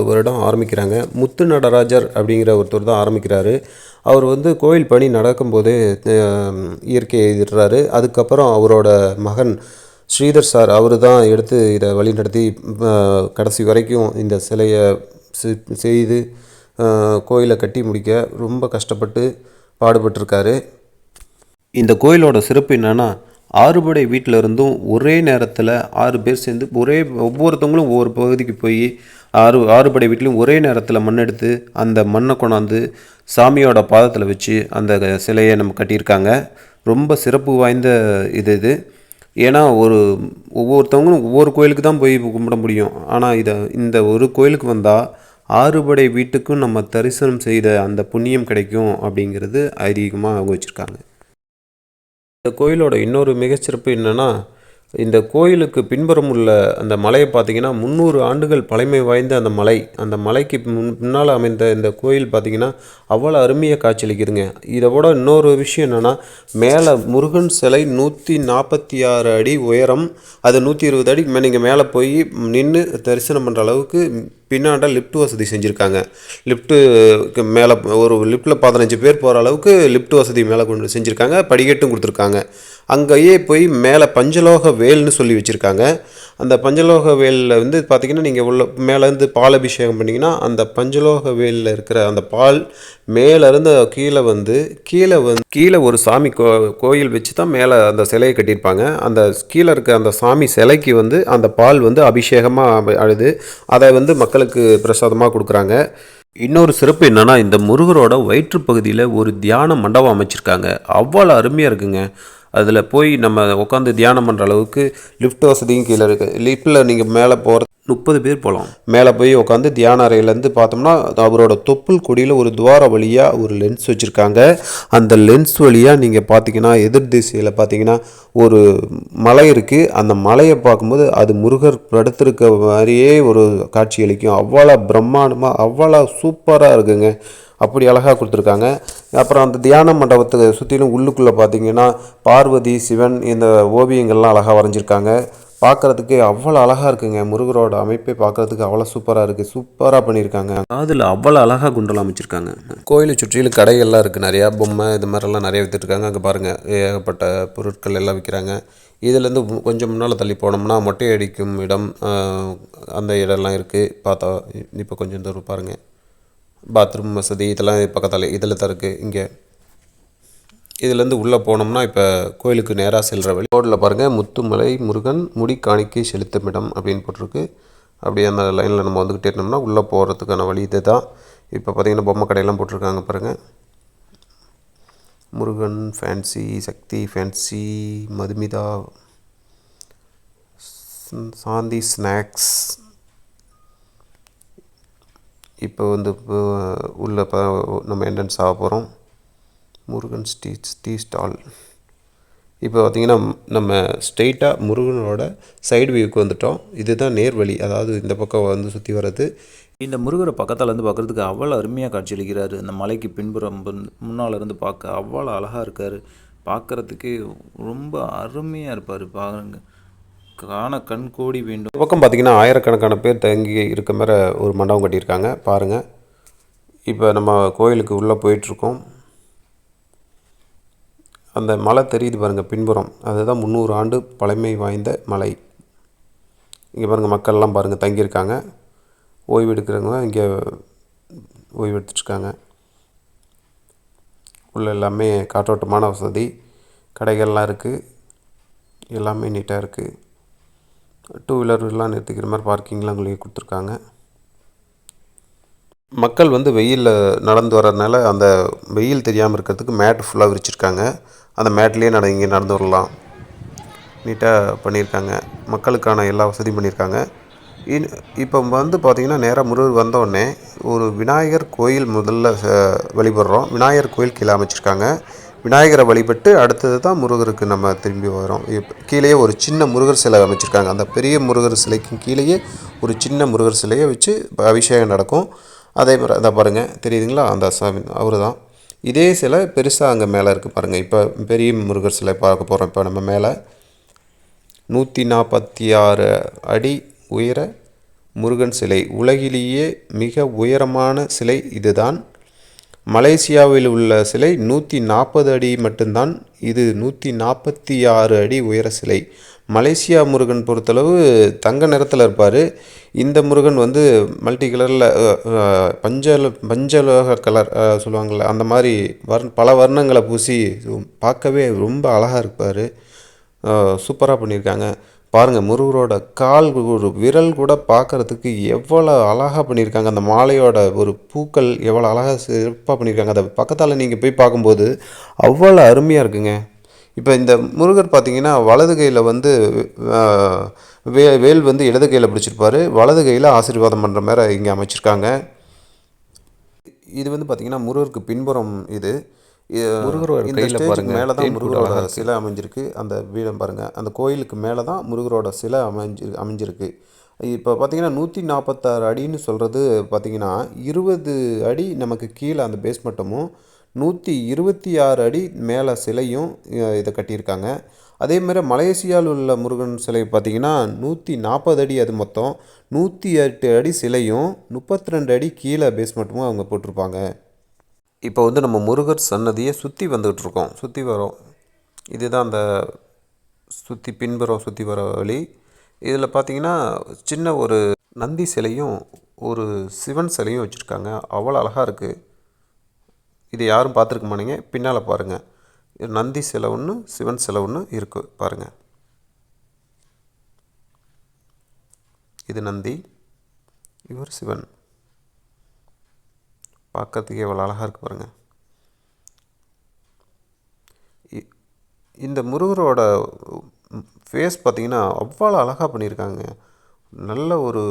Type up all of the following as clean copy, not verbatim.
வருடம் ஆரம்பிக்கிறாங்க. முத்து நடராஜர் அப்படிங்கிற ஒருத்தர் தான் ஆரம்பிக்கிறாரு. அவர் வந்து கோயில் பணி நடக்கும்போதே இயற்கை எழுதிடுறாரு. அதுக்கப்புறம் அவரோட மகன் ஸ்ரீதர் சார் அவர் தான் எடுத்து இதை வழிநடத்தி கடைசி வரைக்கும் இந்த சிலையை செய்து கோயிலை கட்டி முடிக்க ரொம்ப கஷ்டப்பட்டு பாடுபட்டிருக்காரு. இந்த கோயிலோட சிறப்பு என்னென்னா, ஆறுபடை வீட்டில் இருந்தும் ஒரே நேரத்தில் 6 பேர் சேர்ந்து ஒவ்வொருத்தவங்களும் ஒவ்வொரு பகுதிக்கு போய் ஆறுபடை வீட்லையும் ஒரே நேரத்தில் மண் எடுத்து அந்த மண்ணை கொண்டாந்து சாமியோட பாதத்தில் வச்சு அந்த சிலையை நம்ம கட்டியிருக்காங்க. ரொம்ப சிறப்பு வாய்ந்த இது. ஏன்னா ஒவ்வொருத்தவங்களும் ஒவ்வொரு கோயிலுக்கு தான் போய் கும்பிட முடியும். ஆனால் இந்த ஒரு கோயிலுக்கு வந்தால் ஆறுபடை வீட்டுக்கும் நம்ம தரிசனம் செய்த அந்த புண்ணியம் கிடைக்கும் அப்படிங்கிறது ஐதீகமாக அவங்க வச்சுருக்காங்க. இந்த கோயிலோட இன்னொரு மிகச்சிறப்பு என்னென்னா, இந்த கோயிலுக்கு பின்புறம் உள்ள அந்த மலையை பார்த்திங்கன்னா 300 ஆண்டுகள் பழமை வாய்ந்த அந்த மலைக்கு முன்னால் அமைந்த இந்த கோயில் பார்த்திங்கன்னா அவ்வளோ அருமையாக காட்சியளிக்குதுங்க. இதை விட இன்னொரு விஷயம் என்னென்னா, மேலே முருகன் சிலை 146 அடி உயரம், அது 120 அடிக்கு நீங்கள் மேலே போய் நின்று தரிசனம் பண்ணுற அளவுக்கு பின்னாண்ட லிஃப்ட் வசதி செஞ்சுருக்காங்க. லிஃப்ட்டுக்கு மேலே ஒரு லிஃப்ட்டில் 15 பேர் போகிற அளவுக்கு லிஃப்ட் வசதி மேலே கொண்டு செஞ்சுருக்காங்க. படிக்கட்டும் கொடுத்துருக்காங்க. அங்கேயே போய் மேலே பஞ்சலோக வேல்னு சொல்லி வச்சுருக்காங்க. அந்த பஞ்சலோக வேலில் வந்து பார்த்திங்கன்னா, நீங்கள் மேலேருந்து பால் அபிஷேகம் பண்ணிங்கன்னா அந்த பஞ்சலோக வேலில் இருக்கிற அந்த பால் மேலேருந்து கீழே ஒரு சாமி கோயில் வச்சு தான் மேலே அந்த சிலையை கட்டியிருப்பாங்க. அந்த கீழே இருக்க அந்த சாமி சிலைக்கு வந்து அந்த பால் வந்து அபிஷேகமாக அழுது அதை வந்து மக்களுக்கு பிரசாதமாக கொடுக்குறாங்க. இன்னொரு சிறப்பு என்னென்னா, இந்த முருகரோட வயிற்று பகுதியில் ஒரு தியான மண்டபம் அமைச்சிருக்காங்க. அவ்வளோ அருமையாக இருக்குங்க. அதில் போய் நம்ம உட்காந்து தியானம் பண்ணுற அளவுக்கு லிஃப்ட் வசதியும் கீழே இருக்குது. லிஃப்ட்டில் நீங்கள் மேலே போகிற 30 பேர் போகலாம். மேலே போய் உட்காந்து தியான அறையிலேருந்து பார்த்தோம்னா அவரோட தொப்புள் கொடியில் ஒரு துவார வழியாக ஒரு லென்ஸ் வச்சுருக்காங்க. அந்த லென்ஸ் வழியாக நீங்கள் பார்த்தீங்கன்னா எதிர் திசையில் பார்த்தீங்கன்னா ஒரு மலை இருக்குது. அந்த மலையை பார்க்கும்போது அது முருகர் படுத்திருக்க மாதிரியே ஒரு காட்சி அளிக்கும். அவ்வளோ பிரம்மாண்டமாக அவ்வளோ சூப்பராக இருக்குங்க. அப்படி அழகாக கொடுத்துருக்காங்க. அப்புறம் அந்த தியான மண்டபத்தை சுற்றிலும் உள்ளுக்குள்ளே பார்த்தீங்கன்னா பார்வதி சிவன் இந்த ஓவியங்கள்லாம் அழகாக வரைஞ்சிருக்காங்க. பார்க்குறதுக்கு அவ்வளோ அழகாக இருக்குங்க. முருகரோட அமைப்பை பார்க்குறதுக்கு அவ்வளோ சூப்பராக இருக்குது. சூப்பராக பண்ணியிருக்காங்க. அதில் அவ்வளோ அழகாக குண்டலம் அமைச்சிருக்காங்க. கோயிலை சுற்றிலும் கடைகள்லாம் இருக்குது. நிறையா பொம்மை இது மாதிரிலாம் நிறைய விற்றுட்ருக்காங்க. அங்கே பாருங்கள், ஏகப்பட்ட பொருட்கள் எல்லாம் விற்கிறாங்க. இதுலேருந்து கொஞ்சம் முன்னால் தள்ளி போனோம்னா மொட்டை அடிக்கும் இடம், அந்த இடம்லாம் இருக்குது. பார்த்தா இப்போ கொஞ்சம் தூரம் பாருங்கள், பாத்ரூம் வசதி இதெல்லாம் பக்கத்தால் இதில் தான் இருக்குது. இங்கே இதுலேருந்து உள்ளே போனோம்னா இப்போ கோயிலுக்கு நேராக செல்கிற வழி. ரோடில் பாருங்கள், முத்துமலை முருகன் முடி காணிக்கை செலுத்தும் இடம் அப்படின்னு போட்டிருக்கு. அப்படியே அந்த லைனில் நம்ம வந்துக்கிட்டே இருந்தோம்னா உள்ளே போகிறதுக்கான வழி இது தான். இப்போ பார்த்திங்கன்னா பொம்மை கடையெல்லாம் போட்டிருக்காங்க பாருங்கள். முருகன் ஃபேன்சி, சக்தி ஃபேன்சி, மதுமிதா, சாந்தி ஸ்நாக்ஸ். இப்போ வந்து உள்ள நம்ம என்ட்ரன்ஸ் ஆக போகிறோம். Murugan tea stall. இப்போ பார்த்திங்கன்னா நம்ம ஸ்ட்ரெயிட்டாக முருகனோட சைடு வியூக்கு வந்துட்டோம். இதுதான் நேர் வழி, அதாவது இந்த பக்கம் வந்து சுற்றி வர்றது. இந்த முருகரை பக்கத்தால் இருந்து பார்க்குறதுக்கு அவ்வளோ அருமையாக காட்சியளிக்கிறாரு. அந்த மலைக்கு பின்புறம் முன்னால் இருந்து பார்க்க அவ்வளோ அழகாக இருக்கார். பார்க்குறதுக்கு ரொம்ப அருமையாக இருப்பார். பாருங்க, காண கண் கோடி வேண்டும். இந்த பக்கம் பார்த்திங்கன்னா ஆயிரக்கணக்கான பேர் தங்கி இருக்க மாதிரி ஒரு மண்டபம் கட்டியிருக்காங்க பாருங்கள். இப்போ நம்ம கோயிலுக்கு உள்ளே போயிட்டுருக்கோம். அந்த மலை தெரியுது பாருங்கள் பின்புறம், அதுதான் 300 ஆண்டு பழமை வாய்ந்த மலை. இங்கே பாருங்கள், மக்கள்லாம் பாருங்கள் தங்கியிருக்காங்க. ஓய்வு எடுக்கிறவங்க இங்கே ஓய்வு எடுத்துட்ருக்காங்க. உள்ள எல்லாமே காற்றோட்டமான வசதி, கடைகள்லாம் இருக்குது. எல்லாமே நீட்டாக இருக்குது. 2 வீலர்லாம் நிறுத்திக்கிற மாதிரி பார்க்கிங்லாம் உங்களுக்கு கொடுத்துருக்காங்க. மக்கள் வந்து வெயிலில் நடந்து வர்றதுனால அந்த வெயில் தெரியாமல் இருக்கிறதுக்கு மேட் ஃபுல்லாக விரிச்சிருக்காங்க. அந்த மேட்லேயே இங்கே நடந்து வரலாம். நீட்டாக பண்ணியிருக்காங்க. மக்களுக்கான எல்லா வசதியும் பண்ணியிருக்காங்க. இப்போ வந்து பார்த்திங்கன்னா நேராக முருகர் வந்தோடனே ஒரு விநாயகர் கோயில் முதல்ல வழிபடுறோம். விநாயகர் கோயில் கீழே அமைச்சிருக்காங்க. விநாயகரை வழிபட்டு அடுத்தது தான் முருகருக்கு நம்ம திரும்பி வரோம். கீழேயே ஒரு சின்ன முருகர் சிலை அமைச்சிருக்காங்க. அந்த பெரிய முருகர் சிலைக்கு கீழேயே ஒரு சின்ன முருகர் சிலையை வச்சு அபிஷேகம் நடக்கும். அதே மாதிரி அதை பாருங்கள், தெரியுதுங்களா, அந்த சாமி அவர் தான். இதே சிலை பெருசாக அங்கே மேலே இருக்குது பாருங்கள். இப்போ பெரிய முருகர் சிலை பார்க்க போகிறோம். இப்போ நம்ம மேலே 146 அடி உயர முருகன் சிலை. உலகிலேயே மிக உயரமான சிலை இதுதான். மலேசியாவில் உள்ள சிலை 140 அடி மட்டும்தான். இது 146 அடி உயர சிலை. மலேசியா முருகன் பொறுத்தளவு தங்க நிறத்தில் இருப்பார். இந்த முருகன் வந்து மல்டி கலரில் பஞ்சலோக கலர் சொல்லுவாங்கள்ல, அந்த மாதிரி பல வர்ணங்களை பூசி பார்க்கவே ரொம்ப அழகாக இருப்பார். சூப்பராக பண்ணியிருக்காங்க. பாருங்கள், முருகரோட கால் ஒரு விரல் கூட பார்க்குறதுக்கு எவ்வளோ அழகாக பண்ணியிருக்காங்க. அந்த மாலையோட ஒரு பூக்கள் எவ்வளோ அழகாக சிறப்பாக பண்ணியிருக்காங்க. அதை பக்கத்தால் நீங்கள் போய் பார்க்கும்போது அவ்வளோ அருமையாக இருக்குங்க. இப்போ இந்த முருகர் பார்த்திங்கன்னா வலது கையில் வந்து வேல் வந்து இடது கையில் பிடிச்சிருப்பார். வலது கையில் ஆசீர்வாதம் பண்ணுற மாதிரி இங்கே அமைச்சிருக்காங்க. இது வந்து பார்த்திங்கன்னா முருகருக்கு பின்புறம் இது. முருகரோட கையில் பாருங்கள், மேலே தான் முருகரோட சிலை அமைஞ்சிருக்கு. அந்த வீடம் பாருங்கள், அந்த கோயிலுக்கு மேலே தான் முருகரோட சிலை அமைஞ்சிருக்கு. இப்போ பார்த்திங்கன்னா 146 அடின்னு சொல்கிறது பார்த்திங்கன்னா 20 அடி நமக்கு கீழே அந்த பேஸ்மட்டமும் 126 அடி மேலே சிலையும் இதை கட்டியிருக்காங்க. அதேமாதிரி மலேசியாவில் உள்ள முருகன் சிலை பார்த்திங்கன்னா 140 அடி, அது மொத்தம் 108 அடி சிலையும் 32 அடி கீழே பேஸ்மட்டமும் அவங்க போட்டிருப்பாங்க. இப்போ வந்து நம்ம முருகர் சன்னதியை சுற்றி வந்துகிட்ருக்கோம், சுற்றி வரோம். இதுதான் அந்த பின்புறம் சுற்றி வர வழி. இதில் பார்த்திங்கன்னா சின்ன ஒரு நந்தி சிலையும் ஒரு சிவன் சிலையும் வச்சுருக்காங்க. அவ்வளோ அழகாக இருக்குது. இது யாரும் பார்த்துருக்க மாட்டீங்க. பின்னால் பாருங்கள், நந்தி சிலை ஒன்று, சிவன் சிலை ஒன்று இருக்குது பாருங்கள். இது நந்தி, இவர் சிவன். பார்க்கறதுக்கு எவ்வளோ அழகாக இருக்குது பாருங்கள். இந்த முருகரோட ஃபேஸ் பார்த்திங்கன்னா அவ்வளோ அழகாக பண்ணியிருக்காங்க. நல்ல ஒரு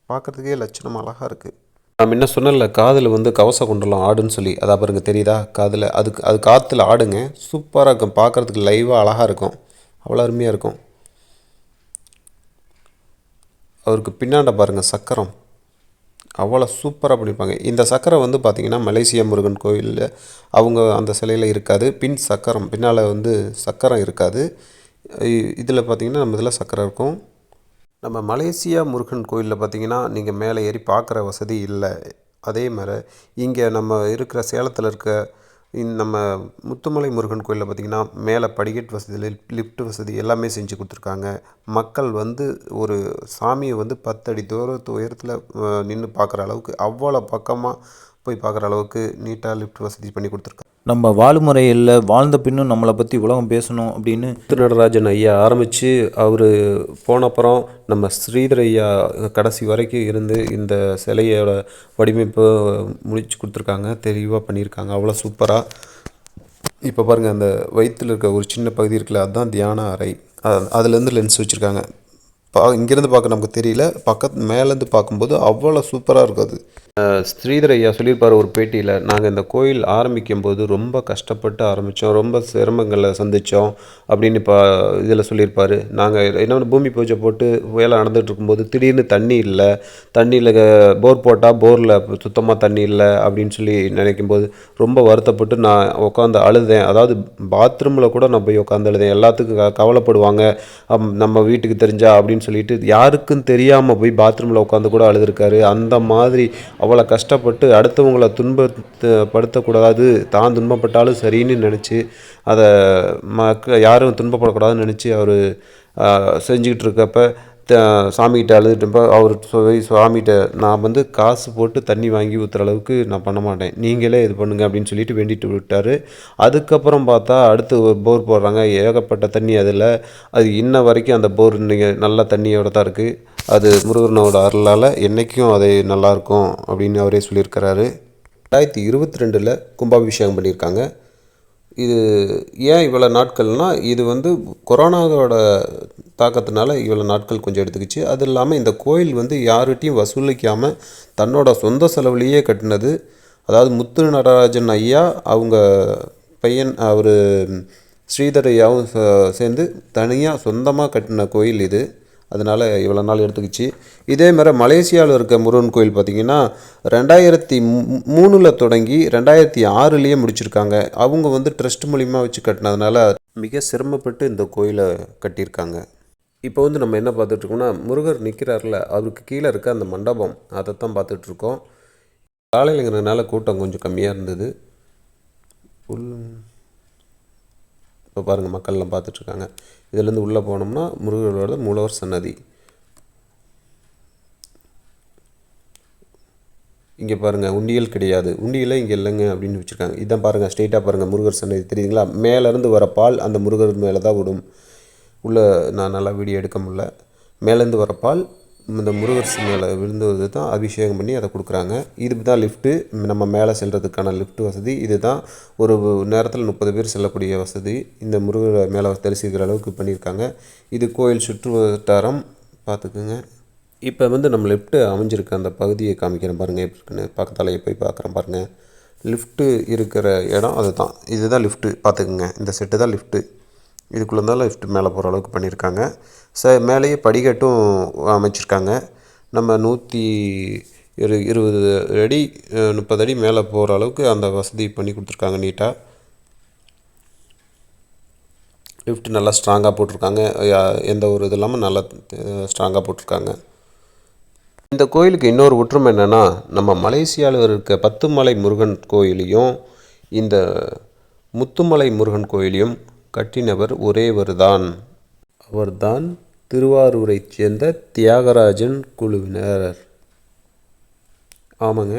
பார்க்குறதுக்கே லட்சணமாக அழகாக இருக்குது. நான் முன்ன சொன்னல, காதில் வந்து கவச குண்டலம் ஆடுன்னு சொல்லி, அதான் பாருங்க தெரியுதா காதில், அது காற்றுல ஆடுங்க. சூப்பராக இருக்கும், பார்க்குறதுக்கு லைவாக அழகாக இருக்கும், அவ்வளோ அருமையாக இருக்கும். அவருக்கு பின்னாண்ட பாருங்கள் சக்கரம், அவ்வளோ சூப்பராக பண்ணியிருப்பாங்க. இந்த சக்கரம் வந்து பார்த்திங்கன்னா மலேசியா முருகன் கோயிலில் அவங்க அந்த சிலையில் இருக்காது. சக்கரம் பின்னால் வந்து சக்கரம் இருக்காது. இதில் பார்த்திங்கன்னா நம்ம இதில் சக்கரம் இருக்கும். நம்ம மலேசியா முருகன் கோயிலில் பார்த்திங்கன்னா நீங்கள் மேலே ஏறி பார்க்குற வசதி இல்லை. அதே மாதிரி இங்கே நம்ம இருக்கிற சேலத்தில் இருக்க நம்ம முத்துமலை முருகன் கோயிலில் பார்த்திங்கன்னா மேலே படிக்கட்டு வசதி, லிஃப்ட் வசதி எல்லாமே செஞ்சு கொடுத்துருக்காங்க. மக்கள் வந்து ஒரு சாமியை வந்து 10 அடி தூரத்து உயரத்தில் நின்று பார்க்குற அளவுக்கு, அவ்வளோ பக்கமாக போய் பார்க்குற அளவுக்கு நீட்டாக லிஃப்ட் வசதி பண்ணி கொடுத்துருக்காங்க. நம்ம வாழுமுறையில் வாழ்ந்த பின்னும் நம்மளை பற்றி உலகம் பேசணும் அப்படின்னு முத்துநடராஜன் ஐயா ஆரம்பித்து அவர் போனப்புறம் நம்ம ஸ்ரீதர் ஐயா கடைசி வரைக்கும் இருந்து இந்த சிலையோட வடிவமைப்பு முடிச்சு கொடுத்துருக்காங்க. தெளிவாக பண்ணியிருக்காங்க, அவ்வளோ சூப்பராக. இப்போ பாருங்கள், அந்த வயிற்றில் இருக்க ஒரு சின்ன பகுதி இருக்குல்ல, அதுதான் தியான அறை. அதுலேருந்து லென்ஸ் வச்சுருக்காங்க. இங்கேருந்து பார்க்க நமக்கு தெரியல, மேலேருந்து பார்க்கும்போது அவ்வளோ சூப்பராக இருக்கும். அது ஸ்ரீதர் ஐயா சொல்லியிருப்பார் ஒரு பேட்டியில், நாங்கள் இந்த கோயில் ஆரம்பிக்கும் போது ரொம்ப கஷ்டப்பட்டு ஆரம்பித்தோம், ரொம்ப சிரமங்களை சந்தித்தோம் அப்படின்னு இப்போ இதில் சொல்லியிருப்பார். நாங்கள் என்னென்ன பூமி பூஜை போட்டு வேலை நடந்துகிட்டு இருக்கும்போது திடீர்னு தண்ணி இல்லை, தண்ணியில் போர் போட்டால் போரில் சுத்தமாக தண்ணி இல்லை அப்படின்னு சொல்லி நினைக்கும்போது ரொம்ப வருத்தப்பட்டு நான் உட்காந்து அழுதேன். அதாவது பாத்ரூமில் கூட நான் போய் உட்காந்து அழுதேன். எல்லாத்துக்கும் கவலைப்படுவாங்க நம்ம வீட்டுக்கு தெரிஞ்சா அப்படின்னு சொல்லிட்டு யாருக்கும் தெரியாமல் போய் பாத்ரூமில் உட்காந்து கூட அழுதுருக்காரு. அந்த மாதிரி அவ்வளோ கஷ்டப்பட்டு அடுத்தவங்களை துன்பப்படுத்தக்கூடாது, தான் துன்பப்பட்டாலும் சரின்னு நினச்சி அதை யாரும் துன்பப்படக்கூடாதுன்னு நினச்சி அவர் செஞ்சுக்கிட்டு இருக்கப்போ சாமிகிட்ட அழுதுட்டப்போ அவர் சாமிகிட்ட நான் வந்து காசு போட்டு தண்ணி வாங்கி ஊற்றுற அளவுக்கு நான் பண்ண மாட்டேன், நீங்களே இது பண்ணுங்க அப்படின்னு சொல்லிட்டு வேண்டிட்டு விட்டார். அதுக்கப்புறம் பார்த்தா அடுத்து ஒரு போர் போடுறாங்க, ஏகப்பட்ட தண்ணி அதில். அது இன்ன வரைக்கும் அந்த போர் நீங்கள் நல்ல தண்ணியோடு தான் இருக்குது. அது முருகனோட அருளால் என்றைக்கும் அது நல்லாயிருக்கும் அப்படின்னு அவரே சொல்லியிருக்கிறாரு. 2022 கும்பாபிஷேகம் பண்ணியிருக்காங்க. இது ஏன் இவ்வளோ நாட்கள்னால், இது வந்து கொரோனாவோட தாக்கத்தினால இவ்வளோ நாட்கள் கொஞ்சம் எடுத்துக்கிச்சு. அது இல்லாமல் இந்த கோயில் வந்து யார்கிட்டையும் வசூலிக்காமல் தன்னோட சொந்த செலவுலேயே கட்டினது. அதாவது முத்து நடராஜன் ஐயா அவங்க பையன் அவர் ஸ்ரீதர் ஐயாவும் சேர்ந்து தனியாக சொந்தமாக கட்டின கோயில் இது. அதனால் இவ்வளோ நாள் எடுத்துக்கிச்சு. இதே மாதிரி மலேசியாவில் இருக்க முருகன் கோயில் பார்த்திங்கன்னா 2003 தொடங்கி 2006 முடிச்சிருக்காங்க. அவங்க வந்து ட்ரஸ்ட் மூலிமா வச்சு கட்டினதுனால மிக சிரமப்பட்டு இந்த கோயிலை கட்டியிருக்காங்க. இப்போ வந்து நம்ம என்ன பார்த்துட்ருக்கோம்னா, முருகர் நிற்கிறார்ல, அவருக்கு கீழே இருக்க அந்த மண்டபம் அதை தான் பார்த்துட்ருக்கோம். காலையிலங்கிறதுனால கூட்டம் கொஞ்சம் கம்மியாக இருந்தது. இப்போ பாருங்கள் மக்கள்லாம் பார்த்துட்ருக்காங்க. இதுலேருந்து உள்ளே போனோம்னா முருகரோட மூலவர் சன்னதி. இங்கே பாருங்கள் உண்டியல் கிடையாது, உண்டியலே இங்கே இல்லைங்க அப்படின்னு வச்சுருக்காங்க. இதான் பாருங்கள் ஸ்ட்ரெயிட்டாக பாருங்கள் முருகர் சன்னதி தெரியுதுங்களா? மேலேருந்து வர பால் அந்த முருகர் மேலே தான் விடும். உள்ளே நான் நல்லா வீடியோ எடுக்க முடியல. மேலேருந்து வர பால் இந்த முருகர் மேலே விழுந்தது தான் அபிஷேகம் பண்ணி அதை கொடுக்குறாங்க. இது தான் லிஃப்ட்டு, நம்ம மேலே செல்கிறதுக்கான லிஃப்ட் வசதி. இது தான் ஒரு நேரத்தில் 30 பேர் செல்லக்கூடிய வசதி. இந்த முருகர் மேலே தரிசிக்கிற அளவுக்கு பண்ணியிருக்காங்க. இது கோயில் சுற்று வட்டாரம் பார்த்துக்குங்க. இப்போ வந்து நம்ம லிஃப்ட்டு அமைஞ்சிருக்க அந்த பகுதியை காமிக்கிறேன் பாருங்கள் எப்படி இருக்குன்னு. பக்கத்தாலேயே போய் பார்க்குறேன் பாருங்கள். லிஃப்ட்டு இருக்கிற இடம் அதுதான். இதுதான் லிஃப்ட்டு பார்த்துக்குங்க. இந்த செட்டு தான் லிஃப்ட்டு. இதுக்குள்ளே இருந்தாலும் லிஃப்ட் மேலே போகிற அளவுக்கு பண்ணியிருக்காங்க. மேலேயே படிக்கட்டும் அமைச்சிருக்காங்க. நம்ம 120 அடி 30 அடி மேலே போகிற அளவுக்கு அந்த வசதி பண்ணி கொடுத்துருக்காங்க நீட்டாக. லிஃப்ட் நல்லா ஸ்ட்ராங்காக போட்டிருக்காங்க. எந்த ஒரு இது இல்லாமல் நல்லா ஸ்ட்ராங்காக போட்டிருக்காங்க. இந்த கோயிலுக்கு இன்னொரு ஒற்றுமை என்னென்னா, நம்ம மலேசியாவில் இருக்க 10 மலை முருகன் கோயிலையும் இந்த முத்துமலை முருகன் கோயிலையும் கட்டினவர் ஒரேவர் தான். அவர்தான் திருவாரூரைச் சேர்ந்த தியாகராஜன் குழுவினர். ஆமாங்க,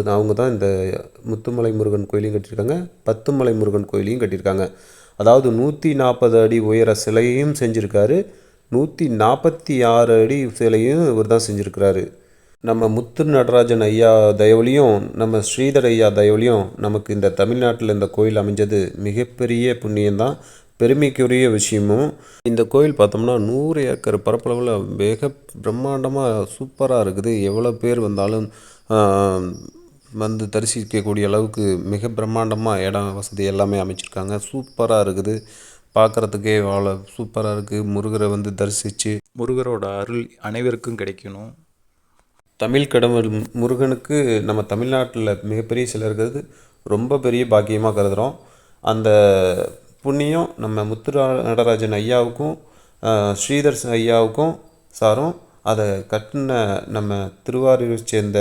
அவங்க தான் இந்த முத்துமலை முருகன் கோயிலையும் கட்டியிருக்காங்க, 10 மலை முருகன் கோயிலையும் கட்டியிருக்காங்க. அதாவது 140 அடி உயர சிலையும் செஞ்சுருக்காரு, 146 அடி சிலையும் இவர் தான் செஞ்சுருக்கிறாரு. நம்ம முத்து நடராஜன் ஐயா தயவுலையும் நம்ம ஸ்ரீதர் ஐயா தயவுலையும் நமக்கு இந்த தமிழ்நாட்டில் இந்த கோயில் அமைஞ்சது மிகப்பெரிய புண்ணியம்தான், பெருமைக்குரிய விஷயமும். இந்த கோயில் பார்த்தோம்னா 100 ஏக்கர் பரப்பளவில் மிக பிரம்மாண்டமாக சூப்பராக இருக்குது. எவ்வளோ பேர் வந்தாலும் வந்து தரிசிக்கக்கூடிய அளவுக்கு மிக பிரம்மாண்டமாக இடம் வசதி எல்லாமே அமைச்சிருக்காங்க. சூப்பராக இருக்குது, பார்க்குறதுக்கே சூப்பராக இருக்குது. முருகரை வந்து தரிசித்து முருகரோட அருள் அனைவருக்கும் கிடைக்கணும். தமிழ் கடவுள் முருகனுக்கு நம்ம தமிழ்நாட்டில் மிகப்பெரிய சிலை இருக்கிறது ரொம்ப பெரிய பாக்கியமாக கருதுகிறோம். அந்த புண்ணியம் நம்ம முத்து நடராஜன் ஐயாவுக்கும் ஸ்ரீதர் ஐயாவுக்கும் சாரும். அதை கட்டின நம்ம திருவாரூரை சேர்ந்த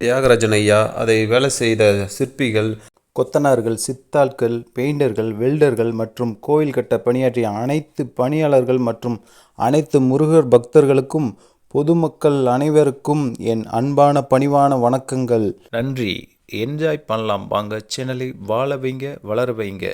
தியாகராஜன் ஐயா, அதை வேலை செய்த சிற்பிகள், கொத்தனார்கள், சித்தாட்கள், பெயிண்டர்கள், வெல்டர்கள் மற்றும் கோயில் கட்ட பணியாற்றிய அனைத்து பணியாளர்கள் மற்றும் அனைத்து முருகர் பக்தர்களுக்கும் பொதுமக்கள் அனைவருக்கும் என் அன்பான பணிவான வணக்கங்கள். நன்றி. என்ஜாய் பண்ணலாம் வாங்க. சேனலை வாழ வைங்க, வளர வைங்க.